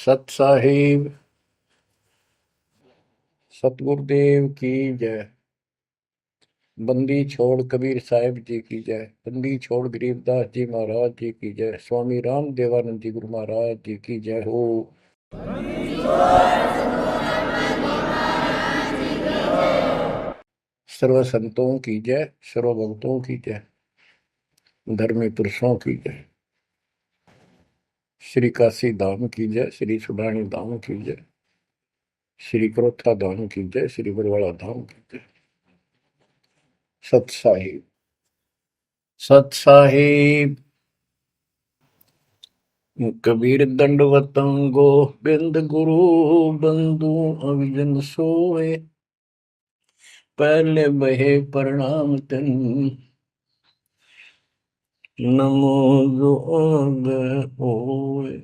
सत साहिब सतगुरुदेव की जय। बंदी छोड़ कबीर साहिब जी की जय। बंदी छोड़ गरीबदास जी महाराज जी की जय। स्वामी राम देवानंद जी गुरु महाराज जी की जय हो। सर्व संतों की जय, सर्व भक्तों की जय, धर्मी पुरुषों की जय। श्री काशी धाम की जय, श्री सुडानी धाम की जय, श्री क्रोथा धाम की जय, श्री बरवाड़ा धाम की जय। सत साहिब सत साहिब कबीर दंडवतम गोबिंद गुरु बंधु अविजन सोए। पहले बहे प्रणाम तन नमो जोग होए।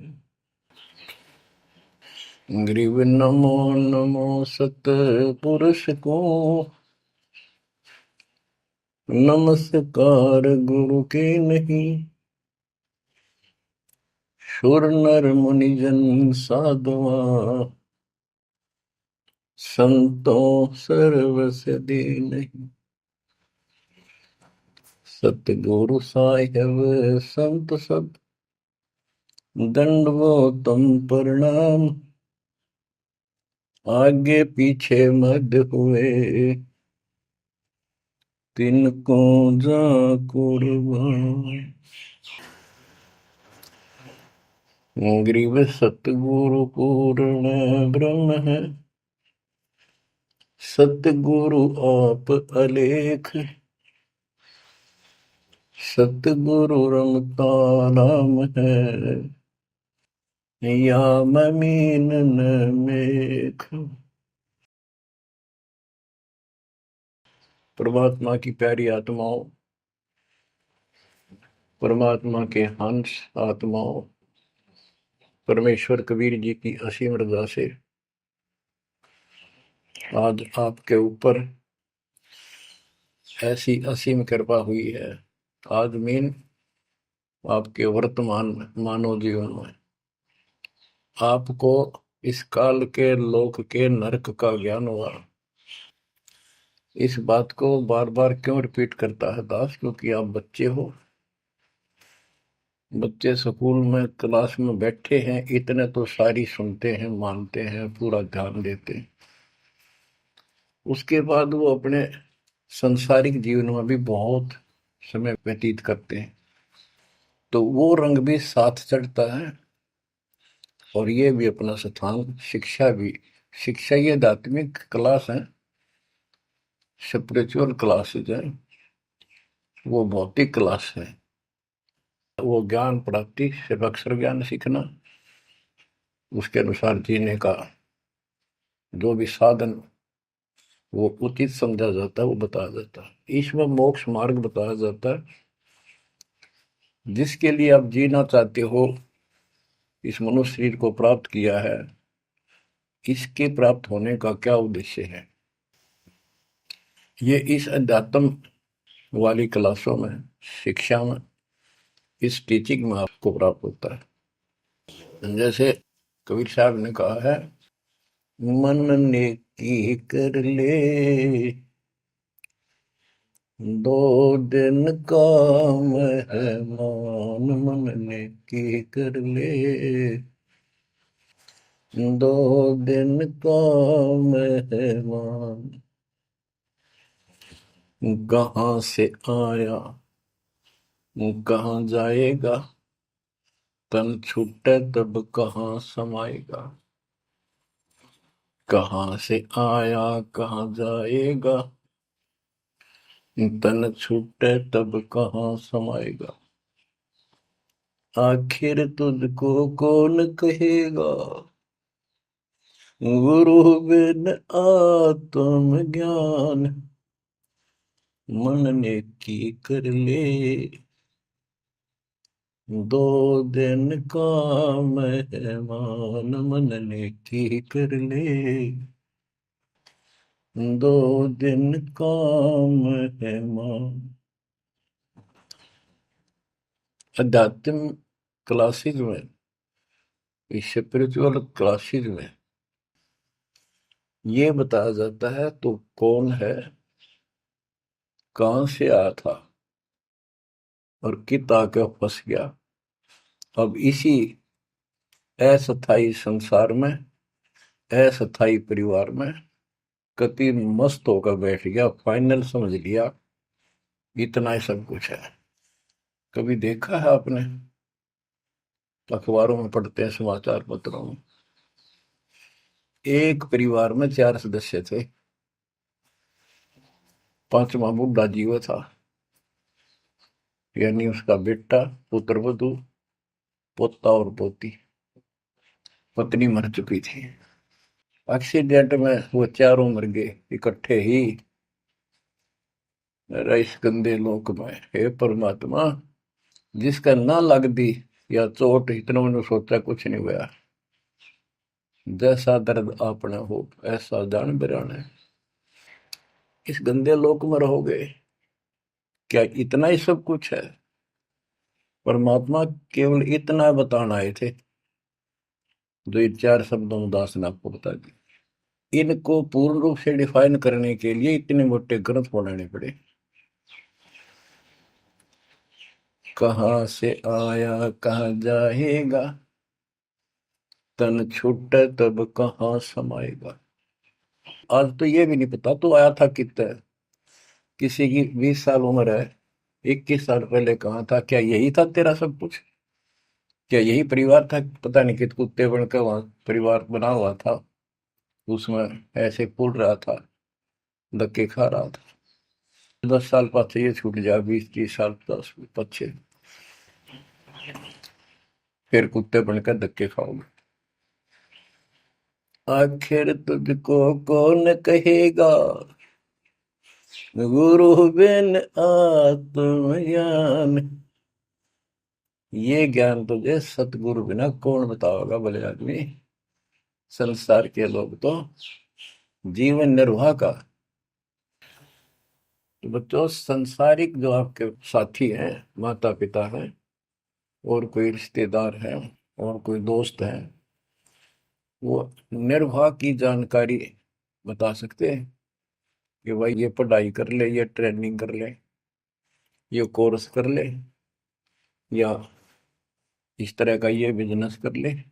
ग्रीव नमो नमो सत पुरुष को नमस्कार गुरु के नहीं। सुर नर मुनिजन साधुआ संतों सर्वस दे नहीं। सतगुरु साहिब संत सब दंडवतम प्रणाम। आगे पीछे मद हुए तिनको जा कुर्बान। ग्रीव सतगुरु पूर्ण ब्रह्म है, सतगुरु आप अलेख। सतगुरु रमता नाम है, या ममीन मेख। परमात्मा की प्यारी आत्माओं, परमात्मा के हंस आत्माओं, परमेश्वर कबीर जी की असीम रजा से आज आपके ऊपर ऐसी असीम कृपा हुई है। आज मीन आपके वर्तमान मानव जीवन में आपको इस काल के लोक के नरक का ज्ञान हुआ। इस बात को बार बार क्यों रिपीट करता है दास? क्योंकि आप बच्चे हो। बच्चे स्कूल में क्लास में बैठे हैं, इतने तो सारी सुनते हैं, मानते हैं, पूरा ध्यान देते हैं। उसके बाद वो अपने संसारिक जीवन में भी बहुत समय व्यतीत करते हैं, तो वो रंग भी साथ चढ़ता है। और ये भी अपना स्थान, शिक्षा भी। शिक्षा ये आध्यात्मिक क्लास है, स्पिरिचुअल क्लासेज है, वो भौतिक क्लास है। वो ज्ञान प्राप्ति सिर्फ अक्षर ज्ञान सीखना, उसके अनुसार जीने का जो भी साधन वो उचित समझा जाता है वो बताया जाता है। ईश्वर मोक्ष मार्ग बताया जाता है, जिसके लिए आप जीना चाहते हो, इस मनुष्य शरीर को प्राप्त किया है, इसके प्राप्त होने का क्या उद्देश्य है। ये इस अध्यात्म वाली क्लासों में, शिक्षा में, इस टीचिंग में आपको प्राप्त होता है। जैसे कबीर साहब ने कहा है, मन ने की कर ले दो दिन काम है मान। मन ने की कर ले दो दिन काम है मान। कहाँ से आया कहाँ जाएगा, तन छूटे तब कहाँ समाएगा। कहाँ से आया कहाँ जाएगा, तन छूटे तब कहाँ समाएगा। आखिर तुझको कौन कहेगा, गुरु बिन आत्म ज्ञान। मन ने की कर ले दो दिन काम है मान। मन ने की कर ले दो दिन काम है मान। अध्यात्म क्लासेज में इस स्पिरिचुअल क्लासेज में ये बताया जाता है तो कौन है, कहां से आया था और कित आके फंस गया। अब इसी अस्थाई संसार में, अस्थाई परिवार में कति मस्त होकर बैठ गया, फाइनल समझ लिया इतना ही सब कुछ है। कभी देखा है आपने, अखबारों में पढ़ते हैं, समाचार पत्रों में, एक परिवार में 4 सदस्य थे, पांचवा बुढ़ा जीव था, यानी उसका बेटा, पुत्र वधू, पोता और पोती। पत्नी मर चुकी थी। एक्सीडेंट में वो चारों मर गए इकट्ठे ही। इस गंदे लोक में हे परमात्मा, जिसका ना लग दी या चोट, इतना मैंने सोचा कुछ नहीं हुआ। जैसा दर्द आपने हो ऐसा जान बिराने। इस गंदे लोक में रहोगे, क्या इतना ही सब कुछ है? परमात्मा केवल इतना बताना आए थे, जो ये 4 शब्दों में दास ने आपको बता दी। इनको पूर्ण रूप से डिफाइन करने के लिए इतने मोटे ग्रंथ बनाने पड़े। कहाँ से आया कहाँ जाएगा, तन छूट तब कहाँ समाएगा। आज तो ये भी नहीं पता तो आया था कितना। किसी की 20 साल उम्र है, 21 साल पहले कहाँ था? क्या यही था तेरा सब कुछ? क्या यही परिवार था? पता नहीं कित कुत्ते बनकर वहां परिवार बना हुआ था, उसमें ऐसे फूल रहा था, धक्के खा रहा था। 10 साल पाछे ये छूट जाए, 20-30 साल 10 पीछे, फिर कुत्ते बनकर धक्के खाओगे। आखिर तुझको कौन कहेगा, गुरु बिन आत्मज्ञान। ये ज्ञान तुझे सतगुरु बिना कौन बताओगा भले आदमी। संसार के लोग तो जीवन निर्वाह का। तो बच्चों, संसारिक जो आपके साथी हैं, माता पिता हैं, और कोई रिश्तेदार हैं, और कोई दोस्त हैं, वो निर्वाह की जानकारी बता सकते हैं कि भाई ये पढ़ाई कर ले, ये ट्रेनिंग कर ले, ये कोर्स कर ले, या इस तरह का ये बिजनेस कर ले,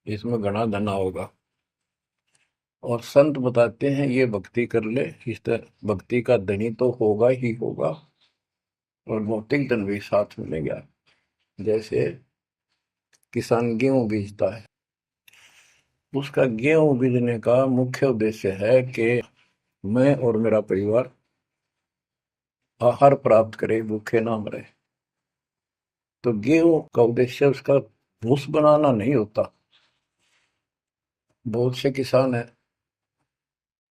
इसमें घना धना होगा। और संत बताते हैं ये भक्ति कर ले, इस तरह भक्ति का धनी तो होगा ही होगा, और भौतिक धन भी साथ मिलेगा। जैसे किसान गेहूं बीजता है, उसका गेहूं बीजने का मुख्य उद्देश्य है कि मैं और मेरा परिवार आहार प्राप्त करे, भूखे ना मरे। तो गेहूं का उद्देश्य उसका भूस बनाना नहीं होता। बहुत से किसान हैं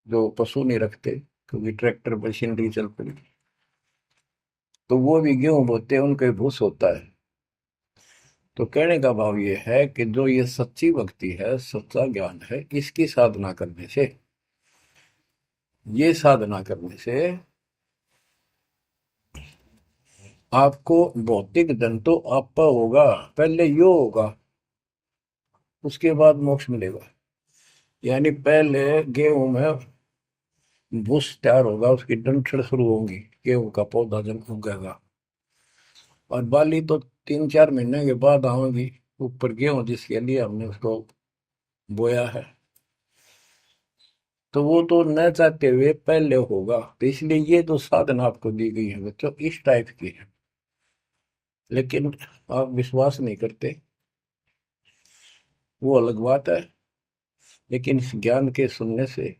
जो पशु नहीं रखते, क्योंकि ट्रैक्टर मशीनरी चल पड़ी, तो वो भी गेहूं बोते हैं, उनका भूस होता है। तो कहने का भाव ये है कि जो ये सच्ची भक्ति है, सच्चा ज्ञान है, इसकी साधना करने से, ये साधना करने से आपको भौतिक धन तो आपका होगा, पहले यो होगा, उसके बाद मोक्ष मिलेगा। यानी पहले गेहूं में भूस तैयार होगा, उसकी डंठल शुरू होंगी, गेहूं का पौधा जब उगेगा, और बाली तो 3-4 महीने के बाद आएगी ऊपर, गेहूं जिसके लिए हमने उसको बोया है। तो वो तो न चाहते हुए पहले होगा। तो इसलिए ये जो साधना आपको दी गई है बच्चों, इस टाइप की है। लेकिन आप विश्वास नहीं करते, वो अलग बात है। लेकिन इस ज्ञान के सुनने से,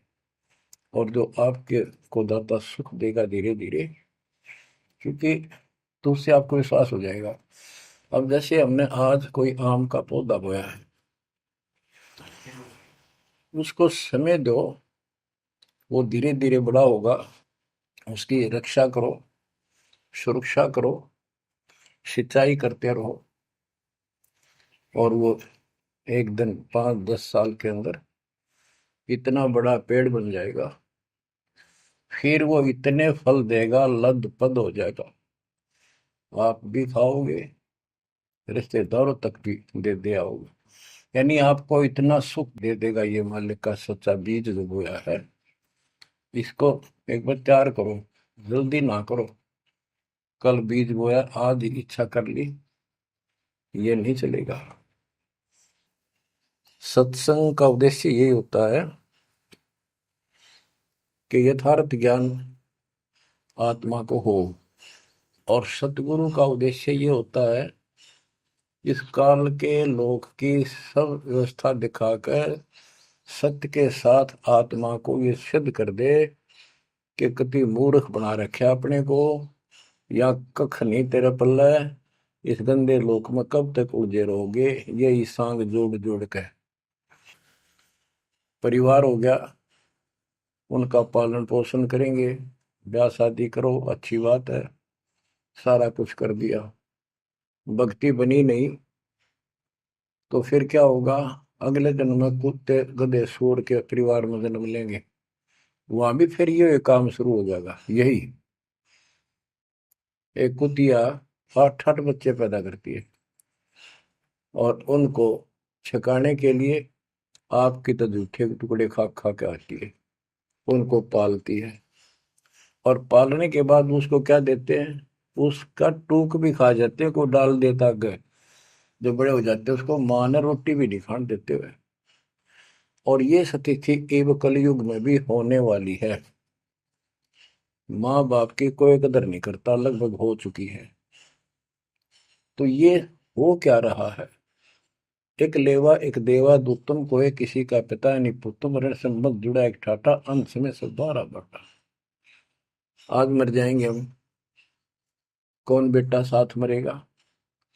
और जो आपके को दाता सुख देगा धीरे धीरे, क्योंकि तो उससे आपको विश्वास हो जाएगा। अब जैसे हमने आज कोई आम का पौधा बोया है, उसको समय दो, वो धीरे धीरे बड़ा होगा, उसकी रक्षा करो, सुरक्षा करो, सिंचाई करते रहो, और वो एक दिन 5-10 साल के अंदर इतना बड़ा पेड़ बन जाएगा। फिर वो इतने फल देगा, लद पद हो जाएगा, आप भी खाओगे, रिश्तेदारों तक भी दे आओगे। यानी आपको इतना सुख दे देगा ये मालिक का सच्चा बीज जो बोया है, इसको एक बार तैयार करो, जल्दी ना करो। कल बीज बोया, आज इच्छा कर ली, ये नहीं चलेगा। सत्संग का उद्देश्य यही होता है कि यथार्थ ज्ञान आत्मा को हो, और सतगुरु का उद्देश्य ये होता है इस काल के लोक की सब व्यवस्था दिखाकर सत्य के साथ आत्मा को ये सिद्ध कर दे कि कति मूर्ख बना रखे अपने को, या कख नहीं तेरे पल्ले, इस गंदे लोक में कब तक उलझे रहोगे। यही सांग जोड़ जोड़ के परिवार हो गया, उनका पालन पोषण करेंगे, ब्याह शादी करो, अच्छी बात है, सारा कुछ कर दिया, भक्ति बनी नहीं तो फिर क्या होगा? अगले जन्म में कुत्ते गधे सूअर के परिवार में जन्म लेंगे, वहां भी फिर ये काम शुरू हो जाएगा। यही एक कुतिया 8-8 बच्चे पैदा करती है, और उनको छकाने के लिए आपकी तो जूठे टुकड़े खा खा के आती है, उनको पालती है, और पालने के बाद उसको क्या देते हैं? उसका टूक भी खा जाते हैं, को डाल देता गए, जो बड़े हो जाते हैं उसको माँ ने रोटी भी नहीं खाने देते हुए। और ये स्थिति एवं कलयुग में भी होने वाली है। माँ बाप की कोई कदर नहीं करता, लगभग हो चुकी है। तो ये हो क्या रहा है? एक लेवा एक देवा दूतम को है, किसी का पिता नहीं पुतम, ऋण संबंध जुड़ा एक ठाटा, अंत में सब बारह बाटा। आज मर जाएंगे हम, कौन बेटा साथ मरेगा?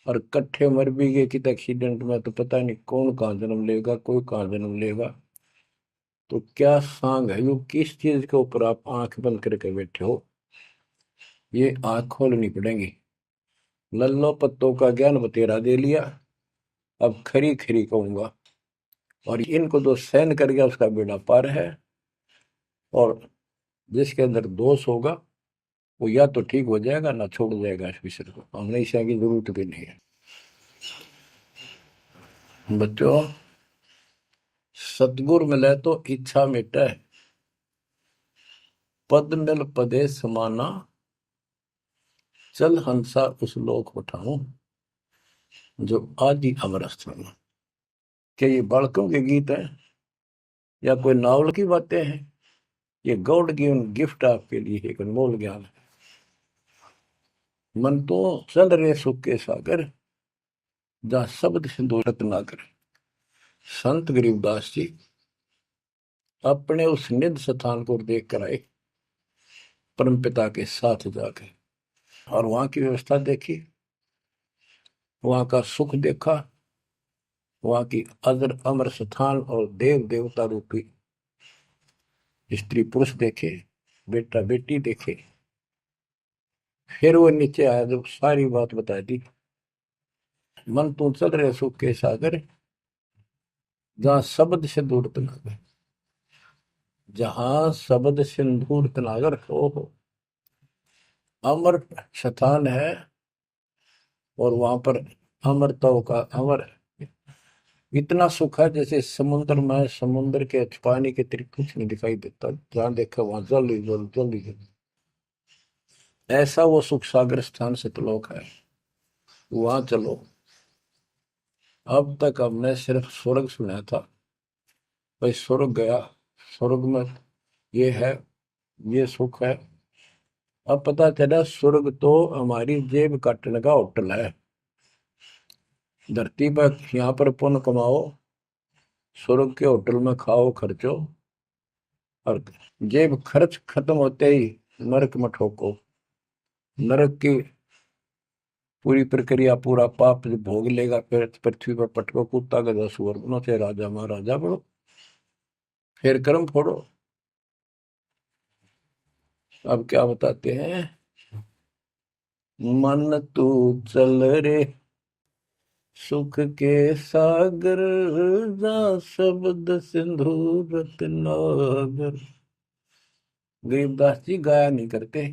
और कट्ठे मर भी गए कित एक्सीडेंट में, तो पता नहीं कौन कहाँ जन्म लेगा, कोई कहाँ जन्म लेगा। तो क्या सांग है यो? किस चीज के ऊपर आप आंख बंद करके बैठे हो? ये आंख खोलनी पड़ेगी। लल्लो पत्तों का ज्ञान बतेरा दे लिया, अब खरी खरी कहूंगा। और इनको जो सहन कर गया उसका बेड़ा पार है, और जिसके अंदर दोष होगा वो या तो ठीक हो जाएगा ना छोड़ जाएगा इस विषय को। हमने इस की जरूरत भी नहीं है। बच्चों, सतगुर मिले तो इच्छा मिटे, पद मिल पदे समाना, चल हंसा उस लोक उठाऊं जो आदि अमर स्थान। क्या ये बालकों के गीत हैं या कोई नावल की बातें हैं? ये गॉड गिवन गिफ्ट आपके लिए एक अनमोल ज्ञान है। मन तो चल रहे सुख के सागर, जहाँ शब्द सिंधु रत्नाकर। संत गरीबदास जी अपने उस निध स्थान को देख कर आए, परम पिता के साथ जाकर, और वहां की व्यवस्था देखी, वहां का सुख देखा, वहां की अजर अमर स्थान और देव देवता रूपी स्त्री पुरुष देखे, बेटा बेटी देखे। फिर वो नीचे आया, जब सारी बात बता दी। मन तू चल रहे सुख के सागर, जहां शब्द से दूर तनागर, जहां शब्द सिंदूर तनागर हो अमर स्थान है। और वहां पर अमरताओं का अमर इतना सुख है, जैसे समुद्र में समुद्र के पानी के तरीके कुछ नहीं दिखाई देता, जहां देखा वहां जल ही जल, जल ही जल। ऐसा वो सुख सागर स्थान सतलोक है, वहां चलो। अब तक हमने सिर्फ स्वर्ग सुना था, भाई स्वर्ग गया, स्वर्ग में ये है, ये सुख है। अब पता चला स्वर्ग तो हमारी जेब काटने का होटल है। धरती पर यहाँ पर पुण्य कमाओ, स्वर्ग के होटल में खाओ खर्चो, और जेब खर्च खत्म होते ही नरक में ठोको। नरक की पूरी प्रक्रिया, पूरा पाप जो भोग लेगा, फिर पृथ्वी पर पटको, कुत्ता गधा सुअर बनो, चाहे राजा महाराजा बनो, फिर कर्म फोड़ो। अब क्या बताते हैं? मन तू चल रे सुख के सागर, जा शब्द सिंधु रत्नागर। गरीबदास जी गाया नहीं करते,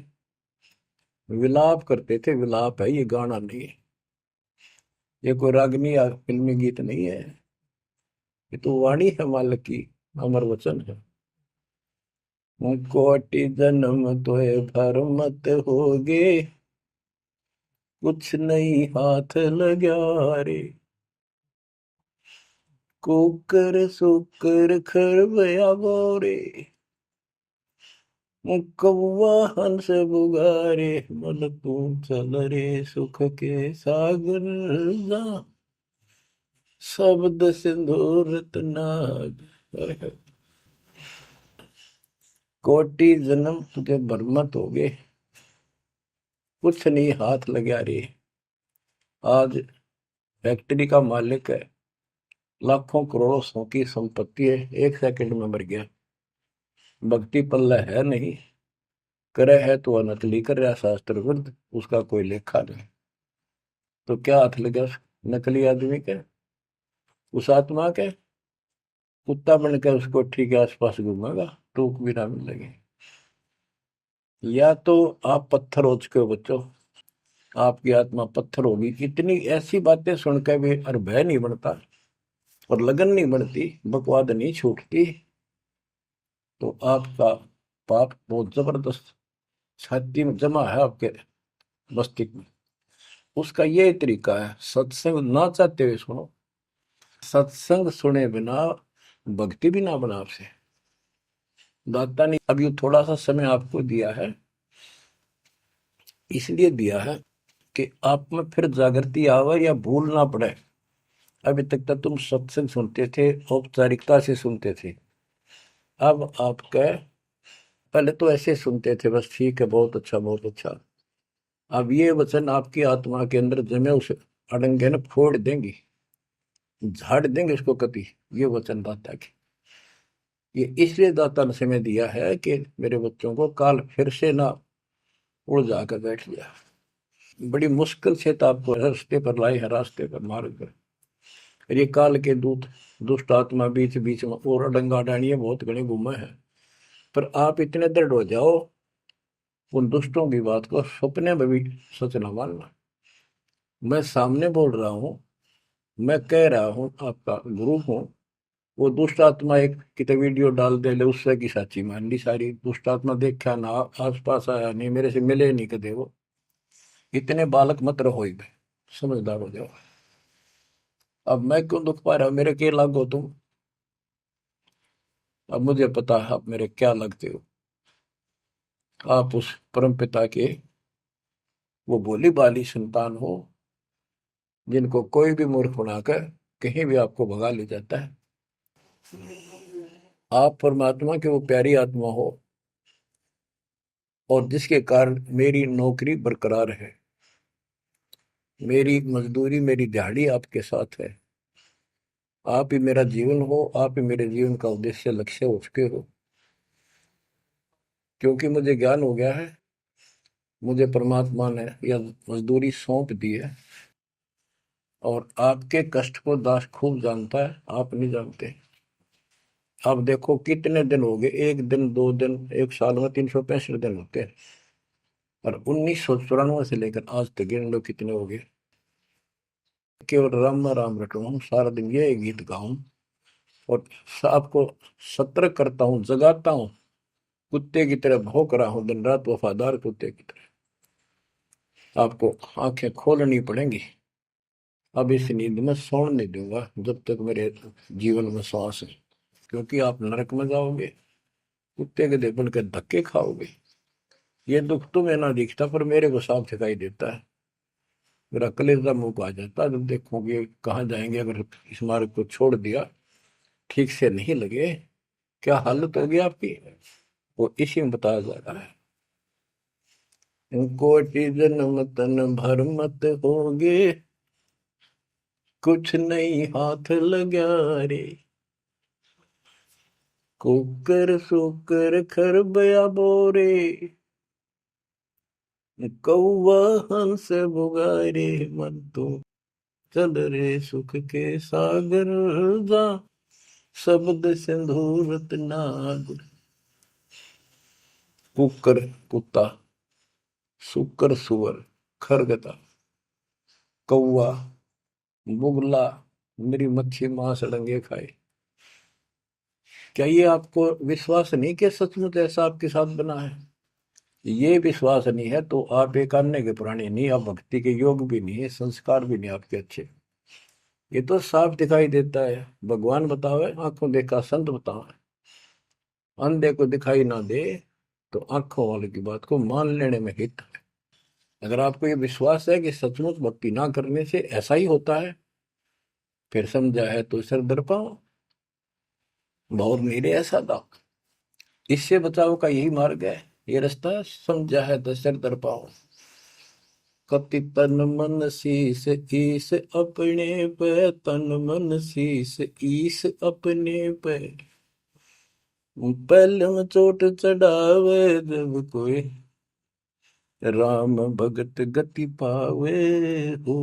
विलाप करते थे। विलाप है, ये गाना नहीं है, ये कोई रागनी या फिल्मी गीत नहीं है। ये तो वाणी है मालिक की, अमर वचन है। कोटि जन्म तोय भर मत होगे, कुछ नहीं हाथ लगा रे। कुकर सुकर खरबया बोरे, कौवा हंस बुगारे, मन तू चल रे सुख के सागर जा, शब्द सिंदूर नाग। कोटि जन्म तुझे बरमत हो गए, कुछ नहीं हाथ लगा रे। आज फैक्ट्री का मालिक है, लाखों करोड़ों सौ की संपत्ति है, एक सेकंड में मर गया। भक्ति पल्ला है नहीं, करे है तो नकली कर रहा शास्त्र विरुद्ध, उसका कोई लेखा नहीं। तो क्या हाथ लगा उस नकली आदमी के, उस आत्मा के? कुत्ता बन के उसको ठीक है आसपास घूमेगा, टूक भी ना मिलेगी। या तो आप पत्थर हो चुके हो बच्चों, आपकी आत्मा पत्थर होगी। इतनी ऐसी बातें सुनकर भी और भय नहीं बनता और लगन नहीं बनती, बकवाद नहीं छूटती, तो आपका पाप बहुत जबरदस्त छाती में जमा है आपके मस्तिष्क में। उसका ये तरीका है, सत्संग ना चाहते हुए सुनो। सत्संग सुने बिना भक्ति भी ना बना आपसे। दाता ने अब ये थोड़ा सा समय आपको दिया है, इसलिए दिया है कि आप में फिर जागृति आवे या भूल ना पड़े। अभी तक तो तुम सत्संग सुनते थे, औपचारिकता से सुनते थे। अब आपका, पहले तो ऐसे सुनते थे बस, ठीक है बहुत अच्छा बहुत अच्छा। अब ये वचन आपकी आत्मा के अंदर जमे, उसे अड़ंगे न फोड़ देंगी, झाड़ देंगे उसको कति। ये वचन दाता की, ये इसलिए दाता ने समय दिया है कि मेरे बच्चों को काल फिर से ना उड़ जाकर बैठ गया। बड़ी मुश्किल से तो आपको रास्ते पर लाए हैं, रास्ते पर मार्ग पर। ये काल के दूत दुष्ट आत्मा बीच बीच में और अडंगा डाणिए बहुत घने घूमे हैं, पर आप इतने दृढ़ हो जाओ, उन दुष्टों की बात को सपने में भी सच न मानना। मैं सामने बोल रहा हूँ, मैं कह रहा हूँ, आपका गुरु हूँ। वो दुष्ट आत्मा एक कितने वीडियो डाल दे ले, उससे की साची मान ली सारी। दुष्ट आत्मा देखा ना, आस पास आया नहीं, मेरे से मिले नहीं कदे वो। इतने बालक मत रहो, ही समझदार हो जाओ। अब मैं क्यों दुख पा रहा हूँ, मेरे के लागो तुम। अब मुझे पता है आप मेरे क्या लगते हो। आप उस परम पिता के वो भोली भाली संतान हो, जिनको कोई भी मूर्ख बनाकर कहीं भी आपको भगा ले जाता है। आप परमात्मा के वो प्यारी आत्मा हो, और जिसके कारण मेरी नौकरी बरकरार है, मेरी मजदूरी मेरी दिहाड़ी आपके साथ है। आप ही मेरा जीवन हो, आप ही मेरे जीवन का उद्देश्य लक्ष्य हो चुके हो। क्योंकि मुझे ज्ञान हो गया है, मुझे परमात्मा ने यह मजदूरी सौंप दी है। और आपके कष्ट को दास खूब जानता है, आप नहीं जानते। अब देखो कितने दिन हो गए, एक दिन दो दिन, एक साल में 365 दिन होते हैं। और 1994 से लेकर आज तक गिन लो कितने हो गए। केवल राम राम रटूं, सारा दिन ये गीत गाऊं और आपको सतर्क करता हूँ, जगाता हूँ। कुत्ते की तरह भौंक रहा हूँ दिन रात, वफादार कुत्ते की तरह। आपको आंखें खोलनी पड़ेंगी। अब इस नींद में सोने नहीं दूंगा जब तक मेरे जीवन में श्वास है, क्योंकि आप नरक में जाओगे, कुत्ते के दे बन के धक्के खाओगे। ये दुख तुम्हें ना दिखता, पर मेरे को साफ दिखाई देता है। मेरा कलेजा मुंह को आ जाता है जब देखोगे कहाँ जाएंगे अगर इस मार्ग को छोड़ दिया, ठीक से नहीं लगे, क्या हालत होगी आपकी। वो इसी में बताया जा रहा है। कोटि जन्म तन भर मत होगे, कुछ नहीं हाथ लगा रे। कुकर सुकर खरबया बोरे, कौवा हंस बुगारे, मन तो चल रे सुख के सागर जा, शब्द सिंधूरत नाग। कुकर कुत्ता, सुकर सुअर, खरगता, कौवा, बुगला, मेरी मच्छी मांस अड़ंगे खाए। क्या ये आपको विश्वास नहीं कि सचमुच ऐसा आपके साथ बना है? ये विश्वास नहीं है तो आप एक अन्य के प्राणी नहीं, आप भक्ति के योग भी नहीं है, संस्कार भी नहीं आपके अच्छे। ये तो साफ दिखाई देता है। भगवान बताओ है, आंखों देखा संत बताओ है। अंधे को दिखाई ना दे तो आंखों वाले की बात को मान लेने में हित है। अगर आपको ये विश्वास है कि सचमुच भक्ति ना करने से ऐसा ही होता है, फिर समझा है तो सिर दर पाओ, बहुत मेरे ऐसा था। इससे बचाव का यही मार्ग है, ये रास्ता। समझा है तो सिर दर पाओ। कति तन मन शीस ईस अपने पे, तन मन शीस ईस अपने पे। पहले में चोट चढ़ावे जब कोई, राम भगत गति पावे हो।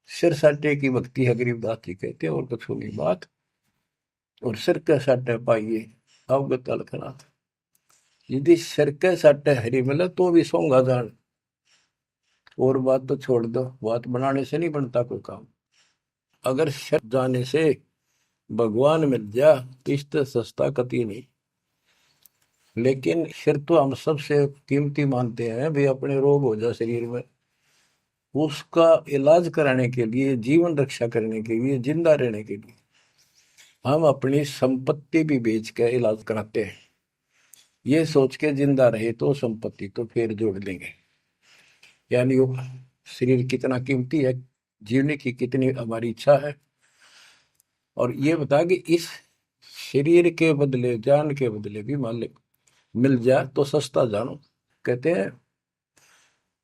सिर साटे की भक्ति है, गरीबदास जी कहते हैं, और कुछ होगी बात। और सिर के साटे पाइए अवगत अलखनाथ। यदि सिर के साटे हरी मिले तो भी सोंगा जान। और बात तो छोड़ दो, बात बनाने से नहीं बनता कोई काम। अगर सिर जाने से भगवान मिल जा तो इससे सस्ता कति नहीं। लेकिन सिर तो हम सबसे कीमती मानते हैं भी। अपने रोग हो जाए शरीर में, उसका इलाज कराने के लिए, जीवन रक्षा करने के लिए, जिंदा रहने के लिए हम अपनी संपत्ति भी बेच के इलाज कराते हैं। ये सोच के जिंदा रहे तो संपत्ति तो फिर जोड़ लेंगे। यानी वो शरीर कितना कीमती है, जीने की कितनी हमारी इच्छा है। और ये बता कि इस शरीर के बदले, जान के बदले भी मालिक मिल जाए तो सस्ता जानो। कहते हैं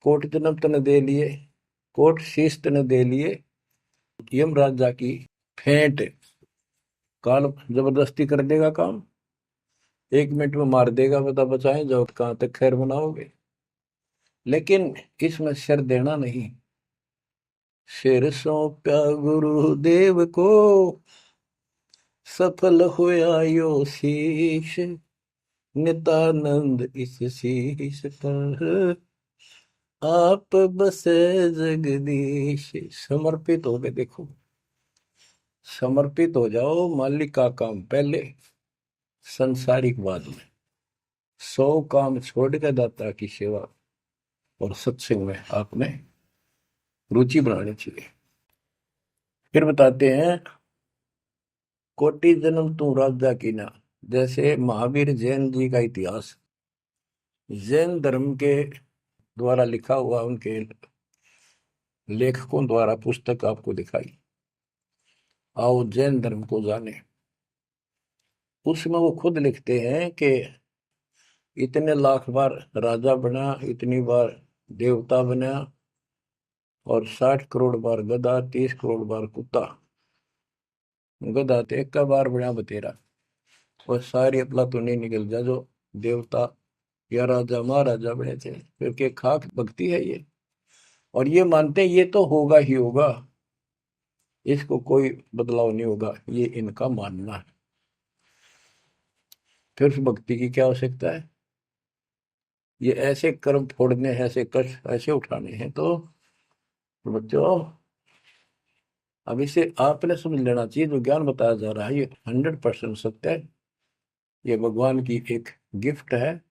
कोट जन्म तन दे लिए, कोट शीश तन दे लिए, यम राजा की फेंट। काल जबरदस्ती कर देगा काम, 1 मिनट में मार देगा, बता बचाएं जाओ कहां तक खैर बनाओगे। लेकिन इसमें सिर देना नहीं। सिर सौंपा गुरुदेव को, सफल होया यो शीश। नित्यानंद इस शीश पर आप बसे जगदीश। समर्पित हो गए, देखो समर्पित हो जाओ। मालिक का काम पहले, संसारिक बाद में। 100 काम छोड़ के दाता की सेवा और सत्संग में आपने रुचि बनानी चाहिए। फिर बताते हैं कोटि जन्म तू राजा की ना। जैसे महावीर जैन जी का इतिहास जैन धर्म के द्वारा लिखा हुआ, उनके लेखकों द्वारा पुस्तक आपको दिखाई। आओ जैन धर्म को जाने। उसमें वो खुद लिखते हैं कि इतने लाख बार राजा बना, इतनी बार देवता बना, और 60 करोड़ बार गधा, 30 करोड़ बार कुत्ता। गधा तो एक का बार बना बतेरा। और सारी अपला तो नहीं निकल जा जो देवता या राजा महाराजा बने थे, क्योंकि खाक भक्ति है ये। और ये मानते हैं ये तो होगा ही होगा, इसको कोई बदलाव नहीं होगा, ये इनका मानना है। फिर उस भक्ति की क्या आवश्यकता है? ये ऐसे कर्म फोड़ने हैं, ऐसे कष्ट ऐसे उठाने हैं। तो बच्चों अब इसे आपने समझ लेना चाहिए, जो ज्ञान बताया जा रहा है ये 100% सत्य है। ये भगवान की एक गिफ्ट है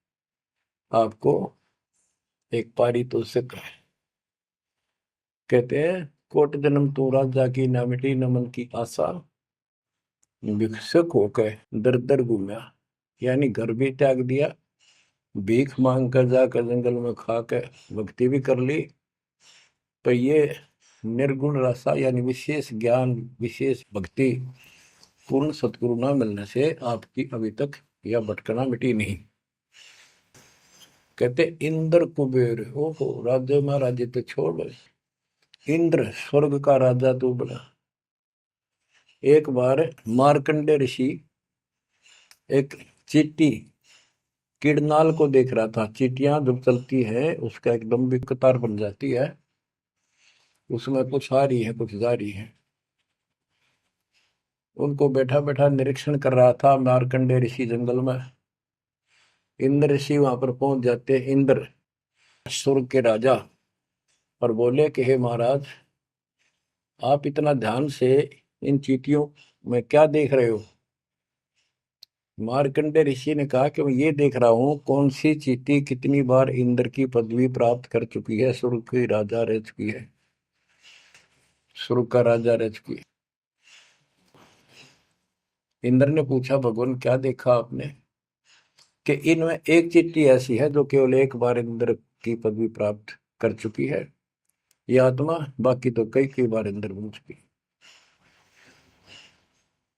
आपको, एक पारितोषिक है। कहते हैं कोट जन्म तू राजा की, ना मिटी न मन की आशा। भिक्षुक होकर दर दर घूमा, यानी घर भी त्याग दिया, भीख मांग कर जाकर जंगल में खा कर भक्ति भी कर ली। पर ये निर्गुण रसा यानी विशेष ज्ञान, विशेष भक्ति, पूर्ण सतगुरु न मिलने से आपकी अभी तक यह भटकना मिटी नहीं। कहते इंद्र कुबेर, ओहो राज्य महाराजे तो छोड़, इंद्र स्वर्ग का राजा तू बना। एक बार मार्कंडे ऋषि एक चींटी किड़नाल को देख रहा था। चींटियां जब चलती है उसका एक लंबी कतार बन जाती है, उसमें कुछ आ रही है कुछ जा रही है। उनको बैठा बैठा निरीक्षण कर रहा था मार्कंडे ऋषि जंगल में। इंद्र ऋषि वहां पर पहुंच जाते, इंद्र स्वर्ग के राजा, और बोले कि हे महाराज, आप इतना ध्यान से इन चींटियों मैं क्या देख रहे हो? मार्कंडे ऋषि ने कहा कि मैं ये देख रहा हूँ कौन सी चींटी कितनी बार इंद्र की पदवी प्राप्त कर चुकी है, स्वर्ग की राजा रह चुकी है, स्वर्ग का राजा रह चुकी है। इंद्र ने पूछा, भगवान क्या देखा आपने? कि इनमें एक चींटी ऐसी है जो केवल एक बार इंद्र की पदवी प्राप्त कर चुकी है, ये आत्मा, बाकी तो कई कई बार इंद्र बन चुकी है।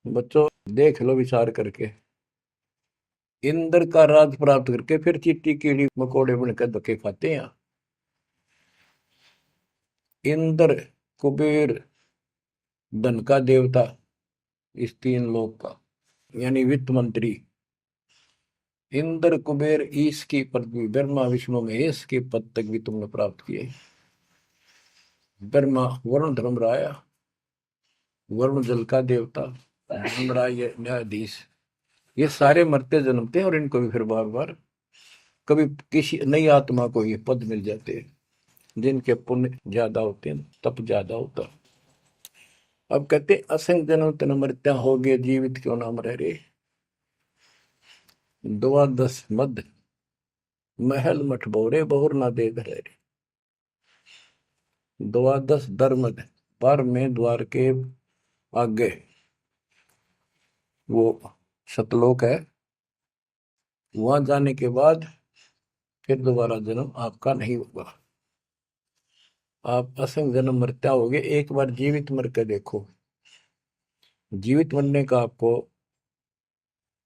बच्चों देख लो विचार करके, इंद्र का राज प्राप्त करके फिर चींटी कीड़ी मकोड़े बनकर धक्के खाते हैं। इंद्र, कुबेर, धन का देवता, इस तीन लोक का, यानी वित्त मंत्री, इंद्र कुबेर ईश की पदवी, ब्रह्मा विष्णु महेश के पद तक भी तुमने प्राप्त किए। ब्रह्मा वरुण धर्मराय, वरुण जल का देवता, धर्मराय न्यायाधीश, ये सारे मरते जन्मते हैं और इनको भी फिर बार बार कभी किसी नई आत्मा को ये पद मिल जाते हैं, जिनके पुण्य ज्यादा होते हैं, तप ज्यादा होता। अब कहते असंग जन्म तन मृत्या हो गए, जीवित क्यों नाम रह रे। द्वादश मद महल मठ बोरे, बहुर ना दे धरे। द्वादश धर्मद, पर में द्वार के आगे वो सतलोक है, वहां जाने के बाद फिर दोबारा जन्म आपका नहीं होगा। आप असंग जन्म मरता होगे, एक बार जीवित मर के देखो। जीवित मरने का आपको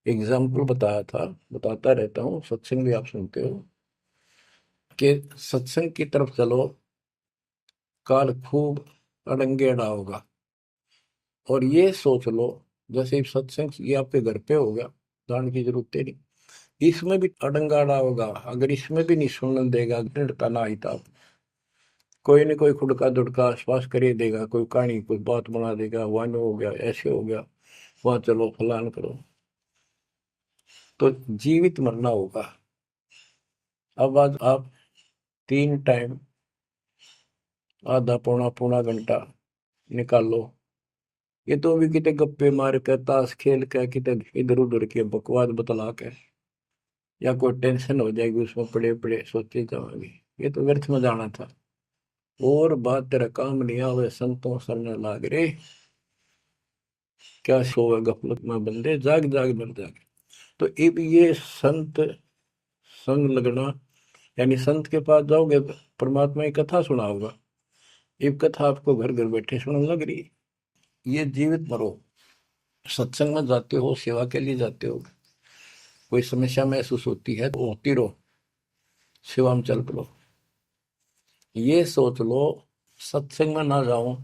एग्जाम्पल बताया था, बताता रहता हूँ, सत्संग भी आप सुनते हो, कि सत्संग की तरफ चलो, काल खूब अड़ंगेड़ा होगा। और ये सोच लो जैसे सत्संग ये आपके घर पे हो गया, जान की जरूरत है नहीं, इसमें भी अड़ंगाड़ा होगा। अगर इसमें भी नहीं सुनने देगा, दृढ़ता ना आई तो कोई न कोई खुड़का दुड़का आसपास कर ही देगा, कोई कहानी कोई बात बना देगा, वन हो गया, ऐसे हो गया, वहां चलो फलान करो। तो जीवित मरना होगा। अब आज आप 3 टाइम आधा पौना पौना घंटा निकालो, ये तो भी कितने गप्पे मार के, ताश खेल के, कितने इधर उधर के बकवास बतला के, या कोई टेंशन हो जाएगी उसमें पड़े पड़े सोचे जाओगे, ये तो व्यर्थ में जाना था। और बात तेरा काम नहीं आवे, संतों सरने लाग रे, क्या सोवे गफलत में बंदे, जाग जाग मर जागे। तो अब ये संत संग लगना, यानी संत के पास जाओगे परमात्मा की कथा सुना होगा, ये कथा आपको घर घर बैठे सुनने लग रही है। ये जीवित मरो, सत्संग में जाते हो, सेवा के लिए जाते हो, कोई समस्या महसूस होती है तो होती रहो, सेवा में चल पड़ो। ये सोच लो सत्संग में ना जाऊं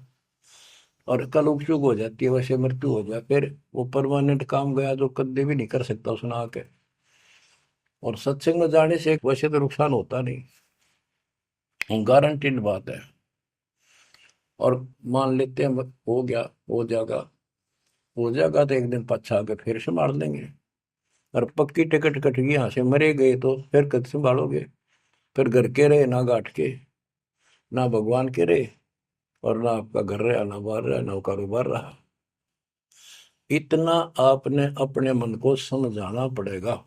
और कल उपचुक हो जाती है, वैसे मृत्यु हो जाए, फिर वो परमानेंट काम गया जो कभी भी नहीं कर सकता सुना के। और सत्संग में जाने से वैसे तो नुकसान होता नहीं, गारंटीड बात है। और मान लेते हैं हो गया, हो जाएगा, हो जाएगा तो एक दिन पछा के फिर संभाल लेंगे। और पक्की टिकट कट गई, यहाँ से मरे गए तो फिर कद संभालोगे? फिर घर के रहे ना घाट के, ना भगवान के रहे, और ना आपका घर रहा, ना बाहर रहा, ना कारोबार रहा। इतना आपने अपने मन को समझाना पड़ेगा,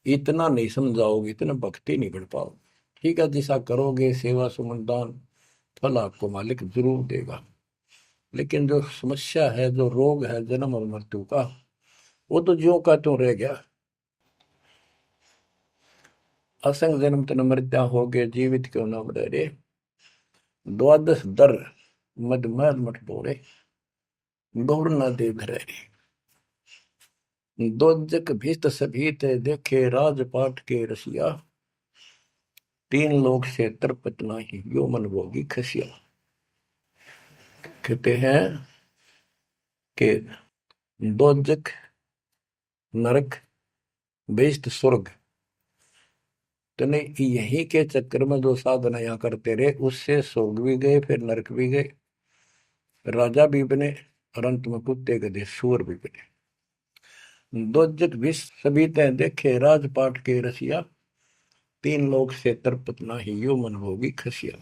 इतना नहीं समझाओगे इतना भक्ति नहीं कर पाओगे। ठीक है, जैसा करोगे सेवा सुमन दान, फल आपको मालिक जरूर देगा। लेकिन जो समस्या है, जो रोग है जन्म और मृत्यु का, वो तो ज्यों का त्यों रह गया। असंग जन्म तन मृत्या हो गए, जीवित क्यों नाम रह रे। द्वादश दर मद मठ बोरे, गौर न दे धरे। दोजक भीत सभीत देखे, राजपाट के रसिया, तीन लोग से तरपत नाही, यो मन भोगी खसिया। कहते हैं कि दोजक नरक बेस्ट स्वर्ग, तूने यही के चक्कर में जो साधना यहाँ करते रहे, उससे स्वर्ग भी गए, फिर नरक भी गए, राजा भी बने, और अंत में कुत्ते गधे सूअर भी बने। दोजक भी सभी तय देखे, राजपाट के रसिया, तीन लोग से तरपत नाही, यो मन भोगी खसिया।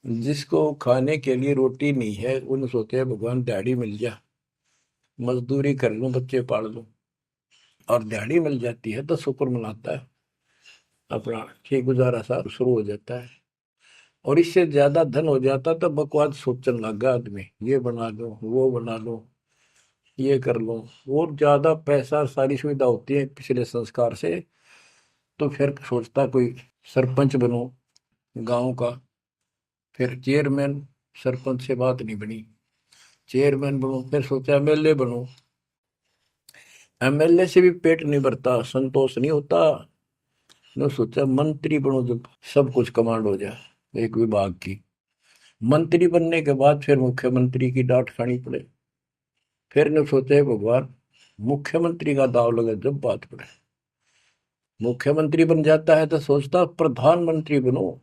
जिसको खाने के लिए रोटी नहीं है उन सोचते हैं भगवान दिहाड़ी मिल जा, मजदूरी कर लूं, बच्चे पाल लूं, और दिहाड़ी मिल जाती है तो शुक्र मनाता है, अपना ठीक गुजारा सा शुरू हो जाता है। और इससे ज्यादा धन हो जाता तो बकवास सोचने लगा आदमी, ये बना लो, वो बना लो, ये कर लो। और ज्यादा पैसा सारी सुविधा होती है पिछले संस्कार से, तो फिर सोचता कोई सरपंच बनो गांव का, फिर चेयरमैन, सरपंच से बात नहीं बनी, चेयरमैन बनो, फिर सोचा एमएलए बनो, एमएलए से भी पेट नहीं भरता, संतोष नहीं होता, ने सोचा मंत्री बनो, जब सब कुछ कमांड हो जाए एक विभाग की। मंत्री बनने के बाद फिर मुख्यमंत्री की डांट खानी पड़े, फिर ने सोचा भगवान मुख्यमंत्री का दाव लगे जब बात पड़े, मुख्यमंत्री बन जाता है तो सोचता प्रधानमंत्री बनो,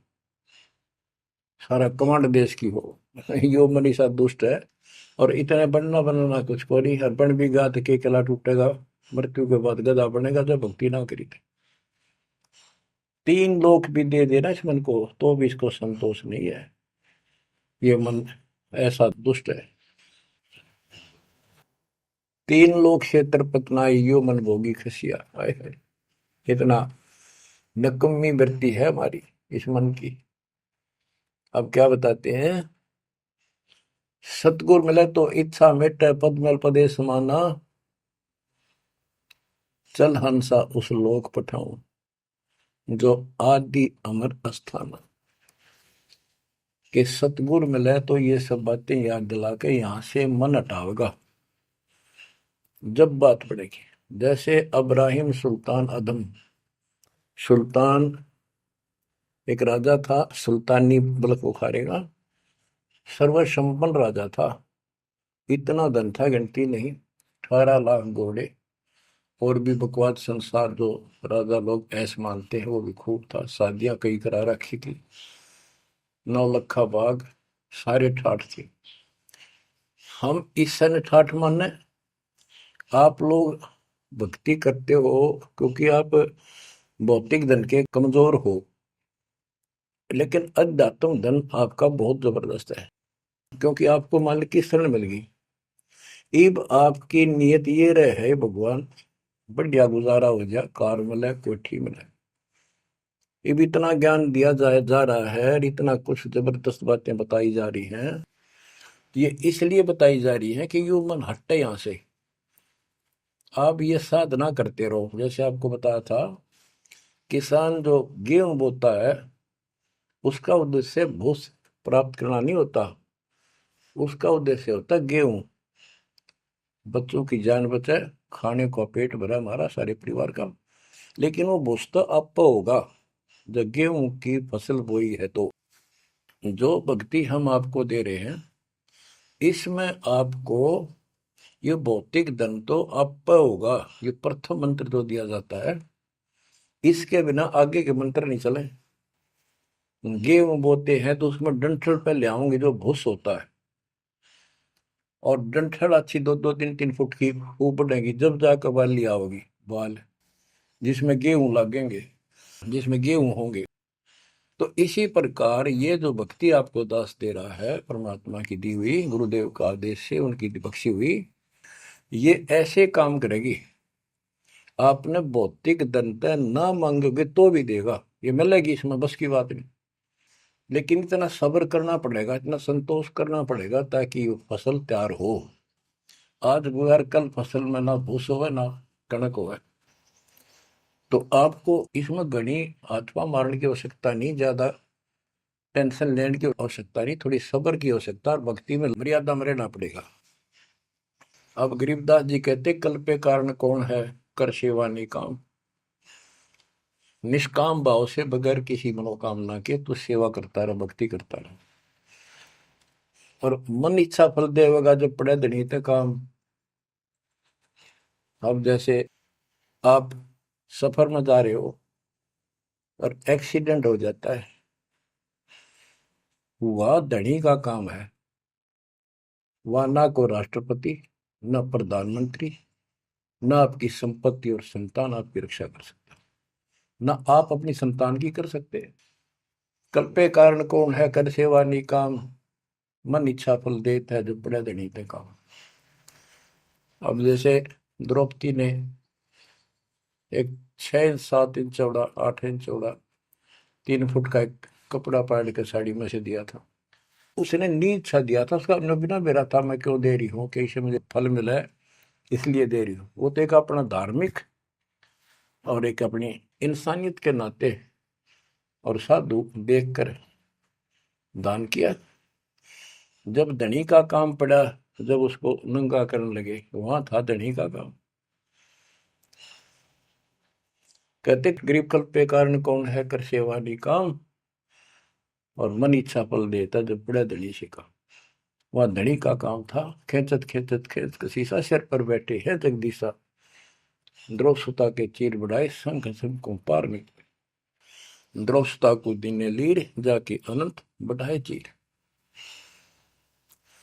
सारा कमांड देश की हो। यो मनीषा दुष्ट है, और इतने बनना बनना कुछ को नहीं, हर बन भी गा तो के किला टूटेगा, मृत्यु के बाद गधा बनेगा जब भक्ति ना करी थी। 3 लोक भी दे देना इस मन को तो भी इसको संतोष नहीं है, ये मन ऐसा दुष्ट है। 3 लोक क्षेत्र पतनाई यो मन भोगी खसिया, हाय हाय, इतना नकम्मी वृत्ति है हमारी इस मन की। अब क्या बताते हैं, सतगुर मिले तो इच्छा मिटे, पद मल पदे समाना, चल हंसा उस लोक पठाऊं, जो आदि अमर अस्थान। कि सतगुर मिले तो ये सब बातें याद दिला के यहां से मन हटावेगा जब बात पड़ेगी। जैसे अब्राहिम सुल्तान अदम, सुल्तान एक राजा था, सुल्तानी मुल्क उखाड़ेगा, सर्वसंपन्न राजा था, इतना धन था गिनती नहीं, 18 लाख घोड़े, और भी बकवास संसार जो राजा लोग ऐसे मानते हैं वो भी खूब था, शादियां कई करा रखी थी, 9 लखा बाग, सारे ठाठ थी। हम इस सन ठाठ माने, आप लोग भक्ति करते हो क्योंकि आप भौतिक धन के कमजोर हो, लेकिन अध्यात्म धन आपका बहुत जबरदस्त है, क्योंकि आपको मालिक की शरण मिल गई। इब आपकी नियत ये रहे भगवान बढ़िया गुजारा हो जाए, कार मिले, कोठी मिले। इब इतना ज्ञान दिया जाए जा रहा है, इतना कुछ जबरदस्त बातें बताई जा रही हैं, ये इसलिए बताई जा रही है कि यू मन हटे यहां से। आप ये साधना करते रहो, जैसे आपको बताया था, किसान जो गेहूं बोता है उसका उद्देश्य भूस प्राप्त करना नहीं होता, उसका उद्देश्य होता है गेहूं, बच्चों की जान बचे, खाने को पेट भरा हमारा सारे परिवार का। लेकिन वो भूस तो आप होगा जब गेहूं की फसल बोई है। तो जो भक्ति हम आपको दे रहे हैं इसमें आपको ये भौतिक धन तो आप होगा, ये प्रथम मंत्र जो दिया जाता है, इसके बिना आगे के मंत्र नहीं चले। गेहूं बोते हैं तो उसमें डंठल पे ले आओगे जो भूस होता है, और डंठल अच्छी 2-2, 3-3 फुट की वो बढ़ेगी, जब जाकर बाली आओगी, बाल जिसमें गेहूं लगेंगे, जिसमें गेहूं होंगे। तो इसी प्रकार ये जो भक्ति आपको दास दे रहा है, परमात्मा की दी हुई, गुरुदेव का आदेश से उनकी बख्शी हुई, ये ऐसे काम करेगी, आपने भौतिक धनता ना मांगोगे तो भी देगा, ये मिलेगी, इसमें बस की बात नहीं। लेकिन इतना सब्र करना पड़ेगा, इतना संतोष करना पड़ेगा ताकि फसल तैयार हो। आज गुजर कल फसल में ना भूस होवे ना कणक होवे। तो आपको इसमें घनी आत्मा मारने की आवश्यकता नहीं, ज्यादा टेंशन लेने की आवश्यकता नहीं, थोड़ी सब्र की आवश्यकता, और भक्ति में मर्यादा में रहना पड़ेगा। अब गरीबदास जी कहते कल पे कारण कौन है, कर सेवा नहीं काम, निष्काम भाव से बगैर किसी मनोकामना के तू सेवा करता रहे, भक्ति करता रहे, और मन इच्छा फल देगा जब पड़े धनी ते काम। अब जैसे आप सफर में जा रहे हो और एक्सीडेंट हो जाता है, वह धनी का काम है, वह ना को राष्ट्रपति, न प्रधानमंत्री, न आपकी संपत्ति और संतान आपकी रक्षा कर सकता, न आप अपनी संतान की कर सकते, कल्पे कारण कौन है कर सेवा निकाम, मन इच्छा फल देता है जो पड़े धनी पे काम। अब जैसे द्रौपदी ने एक 6 इंच 7 इंच चौड़ा 8 इंच चौड़ा 3 फुट का एक कपड़ा पाड़ के साड़ी में से दिया था। उसने नीच सा दिया था, उसका बिना मेरा था, मैं क्यों दे रही हूँ कि इससे मुझे फल मिला है इसलिए दे रही हूँ। वो तो एक अपना धार्मिक और एक अपनी इंसानियत के नाते और साधु देखकर दान किया। जब धनी का काम पड़ा, जब उसको नंगा करने लगे, वहां था धनी का काम। कहते गरीब कल्प पे कारण कौन है कर सेवा निकाम, और मन इच्छा फल देता जब बड़ा धनी से काम। वह धनी का काम था, खेचत खेचत खेच शीशा सिर पर बैठे है जगदीशा, द्रौपदा के चीर बढ़ाए संघ संघ को पार में, द्रौपदा को दिने लीर जाके अनंत बढ़ाए चीर।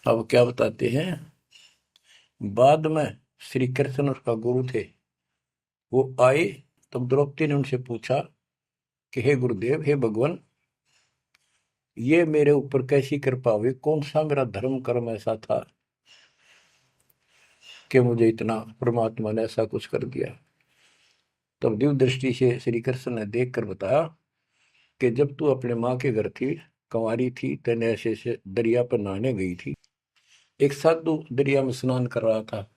अब क्या बताते हैं, बाद में श्री कृष्ण उसका गुरु थे, वो आए, तब द्रौपदी ने उनसे पूछा कि हे गुरुदेव, हे भगवान, ये मेरे ऊपर कैसी कृपा हुई, कौन सा मेरा धर्म कर्म ऐसा था कि मुझे इतना परमात्मा ने ऐसा कुछ कर दिया। तब दिव्य दृष्टि से श्री कृष्ण ने देख कर बताया कि जब तू अपने माँ के घर थी, कंवारी थी, तेने ऐसे से दरिया पर नहाने गई थी, एक साधु दरिया में स्नान कर रहा था,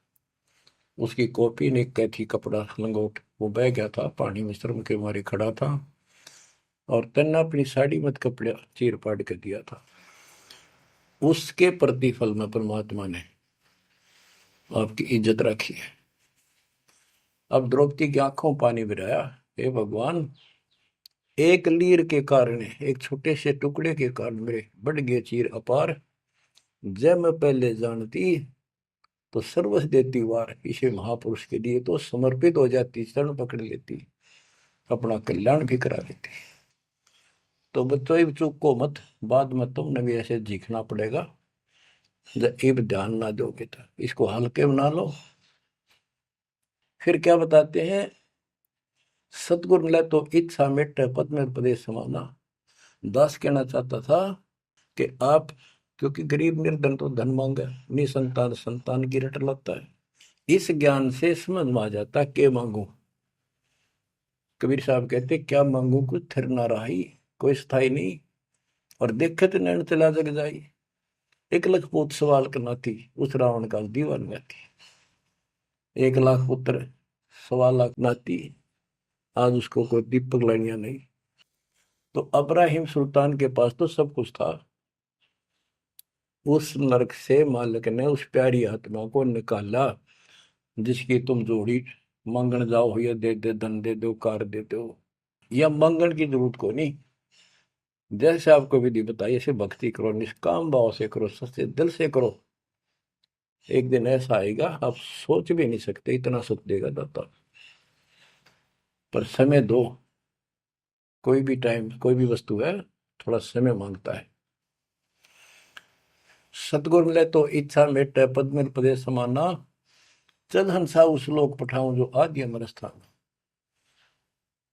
उसकी कॉपी ने कैथी कपड़ा लंगोट वो बह गया था, पानी में शर्म के मारे खड़ा था, और तेने अपनी साड़ी मत कपड़ा चीर पाड़ के दिया था। उसके प्रतिफल में परमात्मा ने आपकी इज्जत रखी है। अब द्रौपदी की आंखों पानी बिराया, हे भगवान, एक लीर के कारण, एक छोटे से टुकड़े के कारण मेरे बढ़ गए चीर अपार, जब मैं पहले जानती तो सर्वस देती वार, इसे महापुरुष के लिए तो समर्पित हो जाती, शरण पकड़ लेती, अपना कल्याण भी करा लेती। तो बच्चों चूक को मत, बाद में तुमने भी ऐसे जीखना पड़ेगा, जब एक ध्यान ना दोगे तो इसको हल्के बना लो। फिर क्या बताते हैं, सतगुरु मिला तो इच्छा मिट पद में प्रदेश समाना। दास कहना चाहता था कि आप, क्योंकि गरीब निर्धन तो धन मांगे, निसंतान संतान की रट लगता है, इस ज्ञान से समझ में आ जाता के मांगू। कबीर साहब कहते क्या मांगू कुछ थिर ना रही, कोई स्थाई नहीं, और देखे तो नैन चला जग जाई, एक लख पूत सवाल करना थी, उस रावण का दीवान गाती, 1 लाख पुत्र 1.25 लाख नाती, आज उसको कोई दीपक लाइनिया नहीं। तो अब्राहिम सुल्तान के पास तो सब कुछ था, उस नरक से मालिक ने उस प्यारी आत्मा को निकाला, जिसकी तुम जोड़ी मांगण जाओ, या दे दे धन दे दो कार दे दो, या मांगण की जरूरत को नहीं। जैसे आपको विधि बताई ऐसे भक्ति करो, निष्काम भाव से करो, सच्चे दिल से करो, एक दिन ऐसा आएगा आप सोच भी नहीं सकते, इतना सुख देगा दाता। पर समय दो, कोई भी टाइम कोई भी वस्तु है थोड़ा समय मांगता है। सतगुर मिले तो इच्छा मेटे पद में प्रदेश समाना, चल हंसा उस लोक पठाऊं जो आदि अमर स्थान।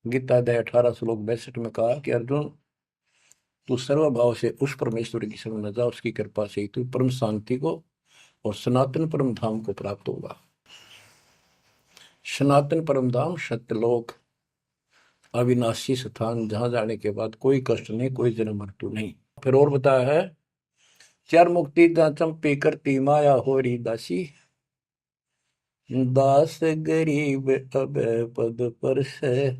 गीता अध्याय 18 श्लोक 62 में कहा कि अर्जुन, तू सर्वभाव से उस परमेश्वर की शरण में जा, उसकी कृपा से तू परम शांति को और सनातन परम धाम को प्राप्त होगा। सनातन परम धाम सत्यलोक, अविनाशी स्थान, जहां जाने के बाद कोई कष्ट नहीं, कोई जन्म मृत्यु नहीं। फिर और बताया है, चार मुक्ति जहां चंपी करती माया होरी दासी, दास गरीब अब पद पर से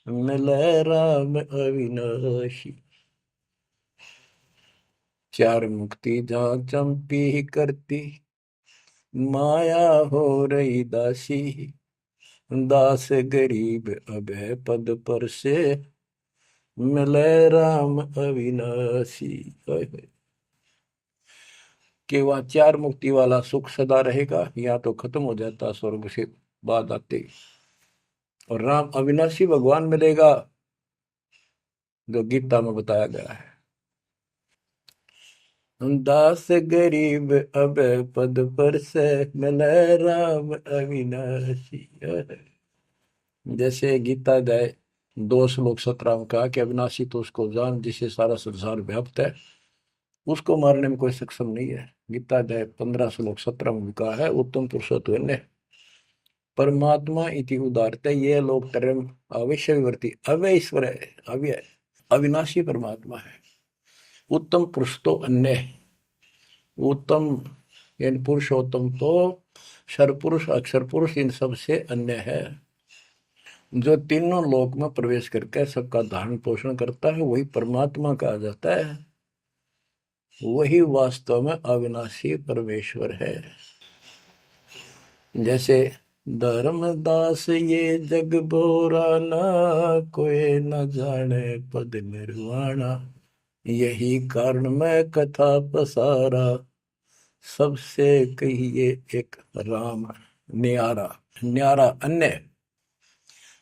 मिले राम अविनाशी। चार मुक्ति जहां चंपी करती माया हो रही दासी, दास गरीब अब पद पर से मिले राम अविनाशी। कि वह चार मुक्ति वाला सुख सदा रहेगा, या तो खत्म हो जाता स्वर्ग से बाद आते, और राम अविनाशी भगवान मिलेगा, जो गीता में बताया गया है। दास गरीब अब पद पर से मिले राम अविनाशी। जैसे गीता जाए 2 श्लोक 17 में कहा कि अविनाशी तो उसको जान जिससे सारा संसार व्याप्त है, उसको मारने में कोई सक्षम नहीं है। गीता अध्याय 15 श्लोक 17 में भी कहा है उत्तम पुरुषोत्तम परमात्मा इति उदारते ये लोग तरम अवश्य विवर्ती अव्यय ईश्वर है, अव्यय अविनाशी परमात्मा है। उत्तम पुरुष तो अन्य है। उत्तम यानी पुरुषोत्तम तो सर्वपुरुष अक्षर पुरुष इन सब से अन्य है। जो तीनों लोक में प्रवेश करके सबका धारण पोषण करता है वही परमात्मा कहा जाता है। वही वास्तव में अविनाशी परमेश्वर है। जैसे धर्मदास ये जग बोरा ना कोई न जाने पद निर्वाणा, यही कारण मैं कथा पसारा सबसे कहिए एक राम न्यारा। न्यारा अन्य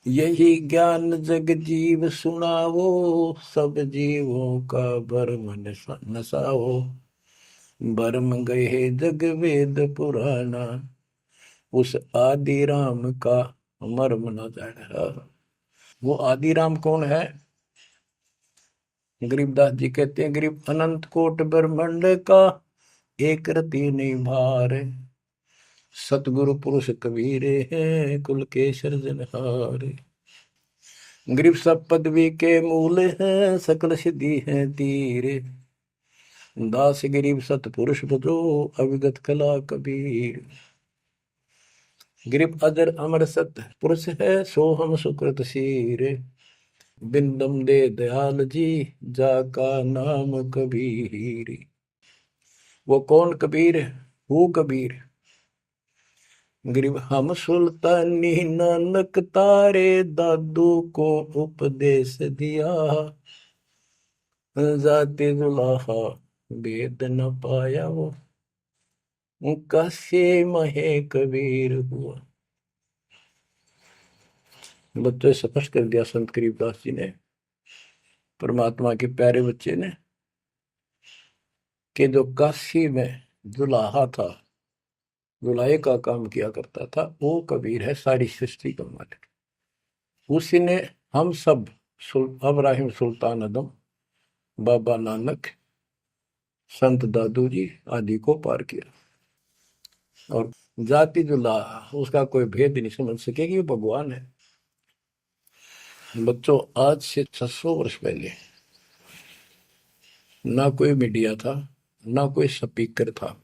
यही ज्ञान जग जीव सुनावो, सब जीवों का भरम नसाओ, भरम गए जग वेद पुराना, उस आदि राम का मर्म न जाना। वो आदि राम कौन है? गरीबदास जी कहते हैं गरीब अनंत कोट ब्रह्मांड का एक रति नहीं भार, सतगुरु पुरुष कबीरे हैं कुल के सृजनहार। गरीब सब पदवी के मूल हैं सकल सिद्धि है तीर, दास गरीब सतपुरुष बजो अविगत कला कबीर। गरीब अजर अमर सत पुरुष है सो हम सुकृत शीर, बिंदम दे दयाल जी जाका नाम कबीर। वो कौन कबीर? वो कबीर गरीब हम सुल्तानी नानक तारे दादू को उपदेश दिया, जाते दुलाहा वेद न पाया वो कैसे महे कबीर हुआ। बच्चों स्पष्ट कर दिया संत गरीबदास जी ने, परमात्मा के प्यारे बच्चे ने, कि जो काशी में दुलाहा था, दुलाहे का काम किया करता था, वो कबीर है सारी सृष्टि का मालिक। उसी ने हम सब अब्राहिम सुल्तान आदम, बाबा नानक, संत दादू जी आदि को पार किया। और जाति दुलाहा उसका कोई भेद नहीं समझ सके कि वो भगवान है। बच्चों आज से 600 वर्ष पहले ना कोई मीडिया था, ना कोई स्पीकर था,